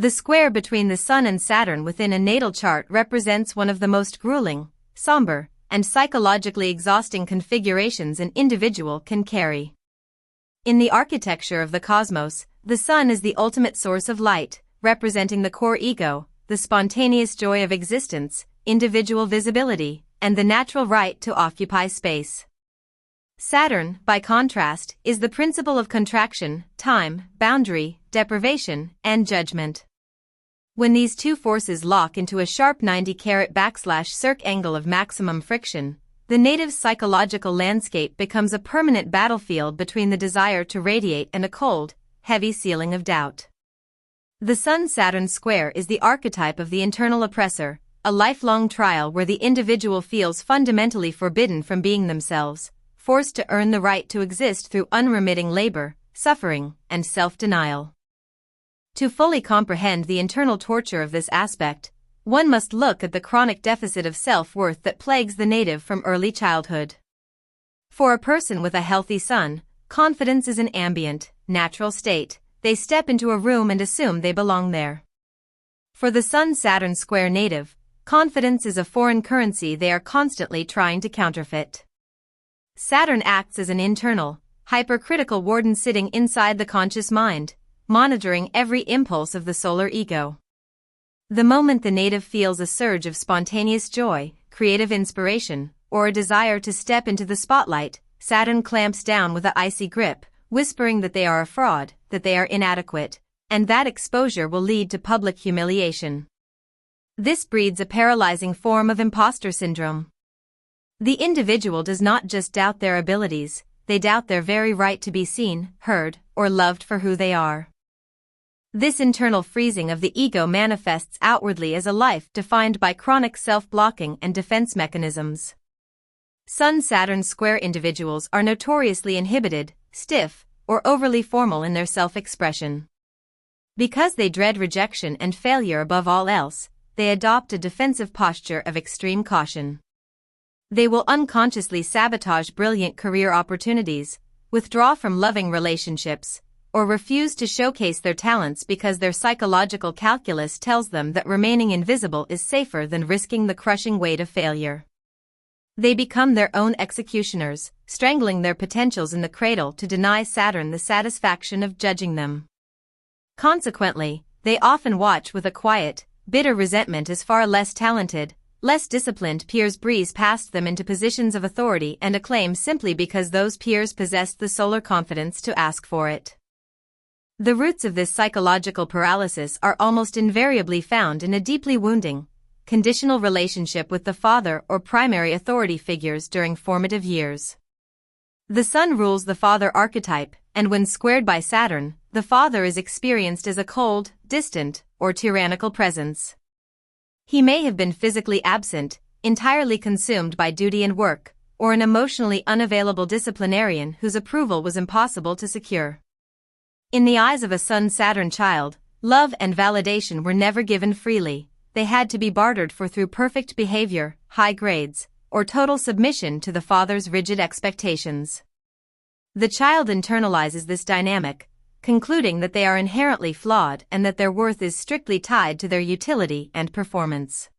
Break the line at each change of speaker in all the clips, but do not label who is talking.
The square between the Sun and Saturn within a natal chart represents one of the most grueling, somber, and psychologically exhausting configurations an individual can carry. In the architecture of the cosmos, the Sun is the ultimate source of light, representing the core ego, the spontaneous joy of existence, individual visibility, and the natural right to occupy space. Saturn, by contrast, is the principle of contraction, time, boundary, deprivation, and judgment. When these two forces lock into a sharp 90°/circ angle of maximum friction, the native's psychological landscape becomes a permanent battlefield between the desire to radiate and a cold, heavy ceiling of doubt. The Sun-Saturn square is the archetype of the internal oppressor, a lifelong trial where the individual feels fundamentally forbidden from being themselves, forced to earn the right to exist through unremitting labor, suffering, and self-denial. To fully comprehend the internal torture of this aspect, one must look at the chronic deficit of self-worth that plagues the native from early childhood. For a person with a healthy Sun, confidence is an ambient, natural state. They step into a room and assume they belong there. For the Sun-Saturn square native, confidence is a foreign currency they are constantly trying to counterfeit. Saturn acts as an internal, hypercritical warden sitting inside the conscious mind, monitoring every impulse of the solar ego. The moment the native feels a surge of spontaneous joy, creative inspiration, or a desire to step into the spotlight, Saturn clamps down with an icy grip, whispering that they are a fraud, that they are inadequate, and that exposure will lead to public humiliation. This breeds a paralyzing form of imposter syndrome. The individual does not just doubt their abilities, they doubt their very right to be seen, heard, or loved for who they are. This internal freezing of the ego manifests outwardly as a life defined by chronic self-blocking and defense mechanisms. Sun-Saturn square individuals are notoriously inhibited, stiff, or overly formal in their self-expression. Because they dread rejection and failure above all else, they adopt a defensive posture of extreme caution. They will unconsciously sabotage brilliant career opportunities, withdraw from loving relationships, or refuse to showcase their talents because their psychological calculus tells them that remaining invisible is safer than risking the crushing weight of failure. They become their own executioners, strangling their potentials in the cradle to deny Saturn the satisfaction of judging them. Consequently, they often watch with a quiet, bitter resentment as far less talented, less disciplined peers breeze past them into positions of authority and acclaim simply because those peers possessed the solar confidence to ask for it. The roots of this psychological paralysis are almost invariably found in a deeply wounding, conditional relationship with the father or primary authority figures during formative years. The Sun rules the father archetype, and when squared by Saturn, the father is experienced as a cold, distant, or tyrannical presence. He may have been physically absent, entirely consumed by duty and work, or an emotionally unavailable disciplinarian whose approval was impossible to secure. In the eyes of a Sun-Saturn child, love and validation were never given freely. They had to be bartered for through perfect behavior, high grades, or total submission to the father's rigid expectations. The child internalizes this dynamic, concluding that they are inherently flawed and that their worth is strictly tied to their utility and performance.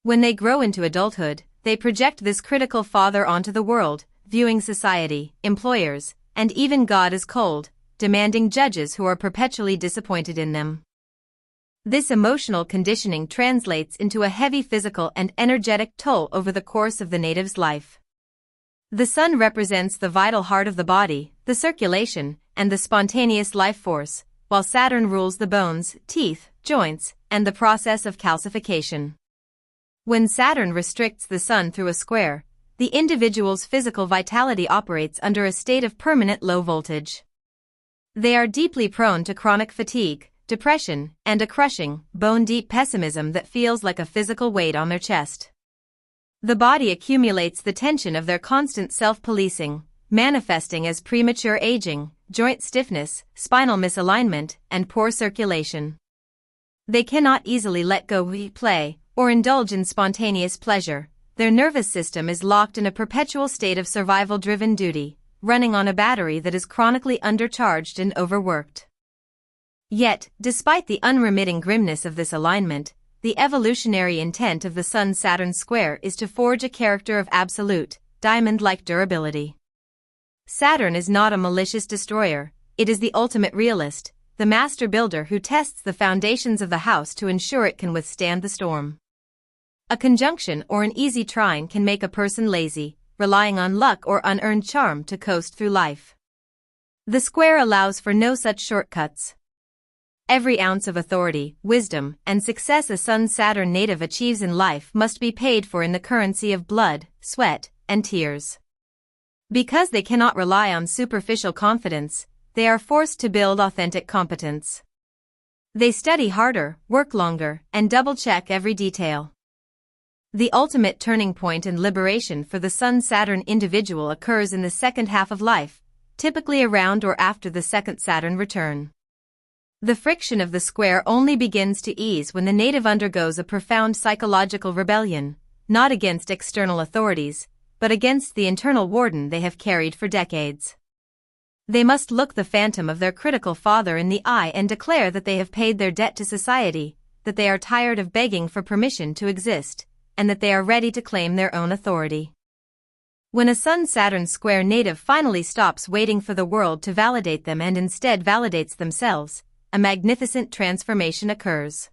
When they grow into adulthood, they project this critical father onto the world, viewing society, employers, and even God as cold, demanding judges who are perpetually disappointed in them. This emotional conditioning translates into a heavy physical and energetic toll over the course of the native's life. The Sun represents the vital heart of the body, the circulation, and the spontaneous life force, while Saturn rules the bones, teeth, joints, and the process of calcification. When Saturn restricts the Sun through a square, the individual's physical vitality operates under a state of permanent low voltage. They are deeply prone to chronic fatigue, depression, and a crushing, bone-deep pessimism that feels like a physical weight on their chest. The body accumulates the tension of their constant self-policing, manifesting as premature aging, joint stiffness, spinal misalignment, and poor circulation. They cannot easily let go, play, or indulge in spontaneous pleasure. Their nervous system is locked in a perpetual state of survival-driven duty, running on a battery that is chronically undercharged and overworked. Yet, despite the unremitting grimness of this alignment, the evolutionary intent of the Sun-Saturn square is to forge a character of absolute, diamond-like durability. Saturn is not a malicious destroyer, it is the ultimate realist, the master builder who tests the foundations of the house to ensure it can withstand the storm. A conjunction or an easy trine can make a person lazy, relying on luck or unearned charm to coast through life. The square allows for no such shortcuts. Every ounce of authority, wisdom, and success a Sun-Saturn native achieves in life must be paid for in the currency of blood, sweat, and tears. Because they cannot rely on superficial confidence, they are forced to build authentic competence. They study harder, work longer, and double-check every detail. The ultimate turning point and liberation for the Sun-Saturn individual occurs in the second half of life, typically around or after the second Saturn return. The friction of the square only begins to ease when the native undergoes a profound psychological rebellion, not against external authorities, but against the internal warden they have carried for decades. They must look the phantom of their critical father in the eye and declare that they have paid their debt to society, that they are tired of begging for permission to exist, and that they are ready to claim their own authority. When a Sun-Saturn square native finally stops waiting for the world to validate them and instead validates themselves, a magnificent transformation occurs.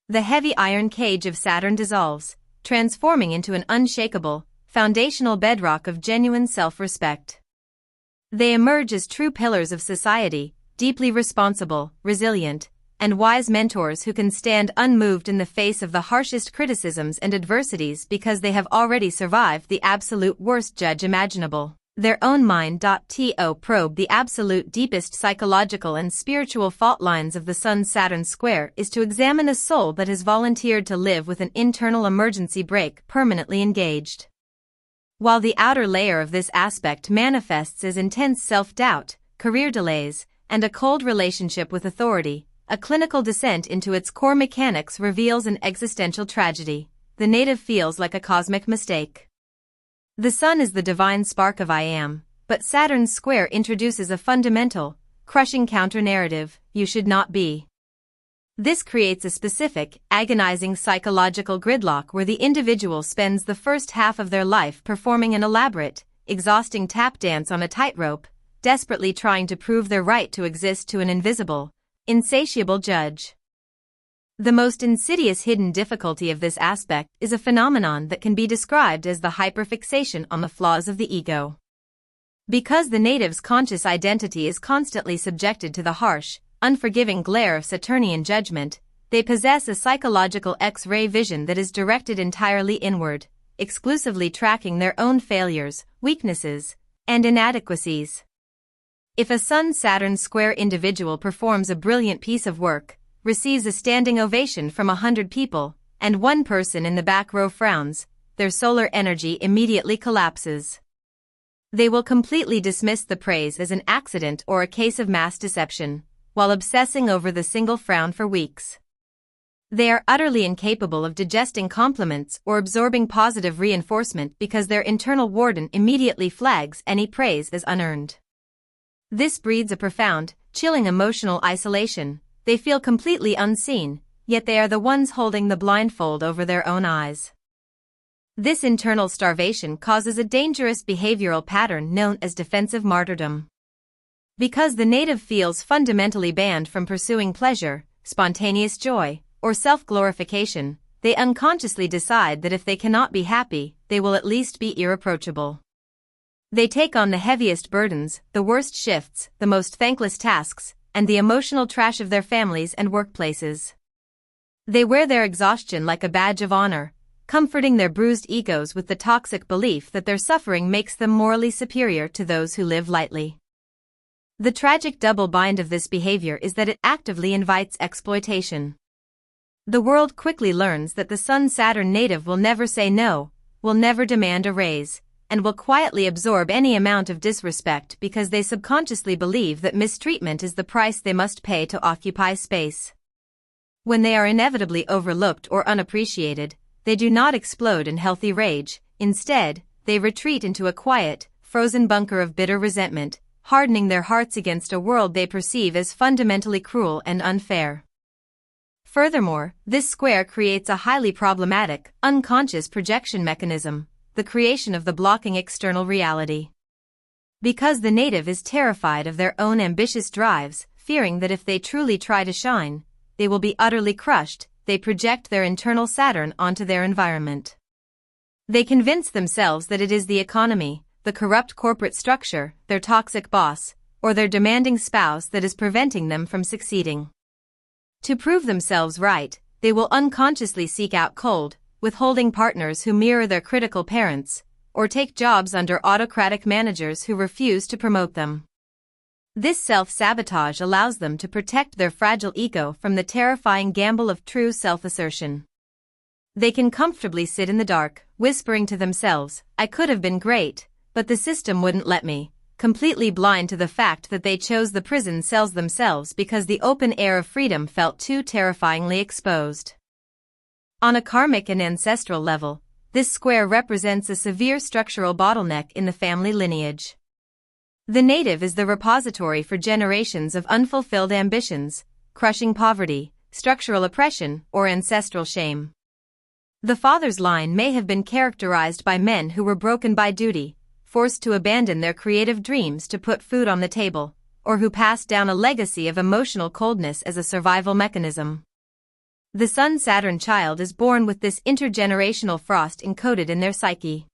The heavy iron cage of Saturn dissolves, transforming into an unshakable, foundational bedrock of genuine self-respect. They emerge as true pillars of society, deeply responsible, resilient, and wise mentors who can stand unmoved in the face of the harshest criticisms and adversities because they have already survived the absolute worst judge imaginable. Their own mind.to probe the absolute deepest psychological and spiritual fault lines of the Sun-Saturn square is to examine a soul that has volunteered to live with an internal emergency brake permanently engaged. While the outer layer of this aspect manifests as intense self-doubt, career delays, and a cold relationship with authority, a clinical descent into its core mechanics reveals an existential tragedy. The native feels like a cosmic mistake. The sun is the divine spark of I am, but Saturn's square introduces a fundamental, crushing counter-narrative, you should not be. This creates a specific, agonizing psychological gridlock where the individual spends the first half of their life performing an elaborate, exhausting tap dance on a tightrope, desperately trying to prove their right to exist to an invisible, insatiable judge. The most insidious hidden difficulty of this aspect is a phenomenon that can be described as the hyperfixation on the flaws of the ego. Because the native's conscious identity is constantly subjected to the harsh, unforgiving glare of Saturnian judgment, they possess a psychological X-ray vision that is directed entirely inward, exclusively tracking their own failures, weaknesses, and inadequacies. If a Sun-Saturn square individual performs a brilliant piece of work, receives a standing ovation from 100 people, and one person in the back row frowns, their solar energy immediately collapses. They will completely dismiss the praise as an accident or a case of mass deception, while obsessing over the single frown for weeks. They are utterly incapable of digesting compliments or absorbing positive reinforcement because their internal warden immediately flags any praise as unearned. This breeds a profound, chilling emotional isolation. They feel completely unseen, yet they are the ones holding the blindfold over their own eyes. This internal starvation causes a dangerous behavioral pattern known as defensive martyrdom. Because the native feels fundamentally banned from pursuing pleasure, spontaneous joy, or self-glorification, they unconsciously decide that if they cannot be happy, they will at least be irreproachable. They take on the heaviest burdens, the worst shifts, the most thankless tasks, and the emotional trash of their families and workplaces. They wear their exhaustion like a badge of honor, comforting their bruised egos with the toxic belief that their suffering makes them morally superior to those who live lightly. The tragic double bind of this behavior is that it actively invites exploitation. The world quickly learns that the Sun-Saturn native will never say no, will never demand a raise, and will quietly absorb any amount of disrespect because they subconsciously believe that mistreatment is the price they must pay to occupy space. When they are inevitably overlooked or unappreciated, they do not explode in healthy rage. Instead, they retreat into a quiet, frozen bunker of bitter resentment, hardening their hearts against a world they perceive as fundamentally cruel and unfair. Furthermore, this square creates a highly problematic, unconscious projection mechanism, the creation of the blocking external reality. Because the native is terrified of their own ambitious drives, fearing that if they truly try to shine, they will be utterly crushed, they project their internal Saturn onto their environment. They convince themselves that it is the economy, the corrupt corporate structure, their toxic boss, or their demanding spouse that is preventing them from succeeding. To prove themselves right, they will unconsciously seek out cold, withholding partners who mirror their critical parents, or take jobs under autocratic managers who refuse to promote them. This self-sabotage allows them to protect their fragile ego from the terrifying gamble of true self-assertion. They can comfortably sit in the dark, whispering to themselves, "I could have been great, but the system wouldn't let me," completely blind to the fact that they chose the prison cells themselves because the open air of freedom felt too terrifyingly exposed. On a karmic and ancestral level, this square represents a severe structural bottleneck in the family lineage. The native is the repository for generations of unfulfilled ambitions, crushing poverty, structural oppression, or ancestral shame. The father's line may have been characterized by men who were broken by duty, forced to abandon their creative dreams to put food on the table, or who passed down a legacy of emotional coldness as a survival mechanism. The Sun-Saturn child is born with this intergenerational frost encoded in their psyche.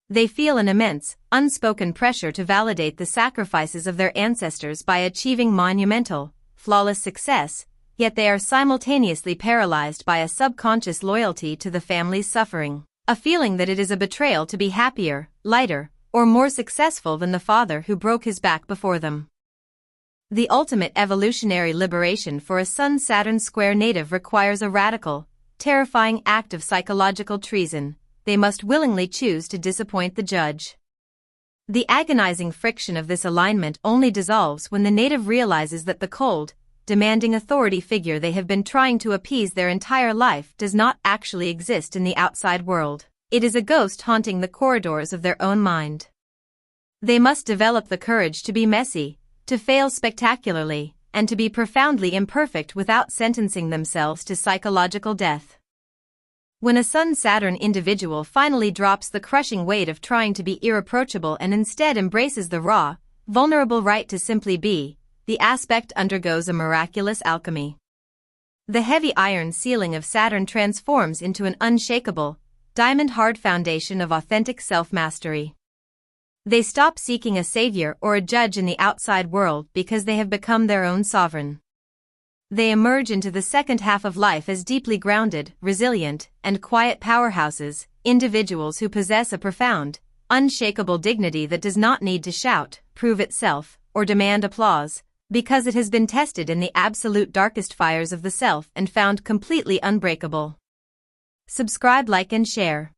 They feel an immense, unspoken pressure to validate the sacrifices of their ancestors by achieving monumental, flawless success, yet they are simultaneously paralyzed by a subconscious loyalty to the family's suffering, a feeling that it is a betrayal to be happier, lighter, or more successful than the father who broke his back before them. The ultimate evolutionary liberation for a Sun-Saturn square native requires a radical, terrifying act of psychological treason. They must willingly choose to disappoint the judge. The agonizing friction of this alignment only dissolves when the native realizes that the cold, demanding authority figure they have been trying to appease their entire life does not actually exist in the outside world. It is a ghost haunting the corridors of their own mind. They must develop the courage to be messy, to fail spectacularly, and to be profoundly imperfect without sentencing themselves to psychological death. When a Sun-Saturn individual finally drops the crushing weight of trying to be irreproachable and instead embraces the raw, vulnerable right to simply be, the aspect undergoes a miraculous alchemy. The heavy iron ceiling of Saturn transforms into an unshakable, diamond-hard foundation of authentic self-mastery. They stop seeking a savior or a judge in the outside world because they have become their own sovereign. They emerge into the second half of life as deeply grounded, resilient, and quiet powerhouses, individuals who possess a profound, unshakable dignity that does not need to shout, prove itself, or demand applause, because it has been tested in the absolute darkest fires of the self and found completely unbreakable. Subscribe, like, and share.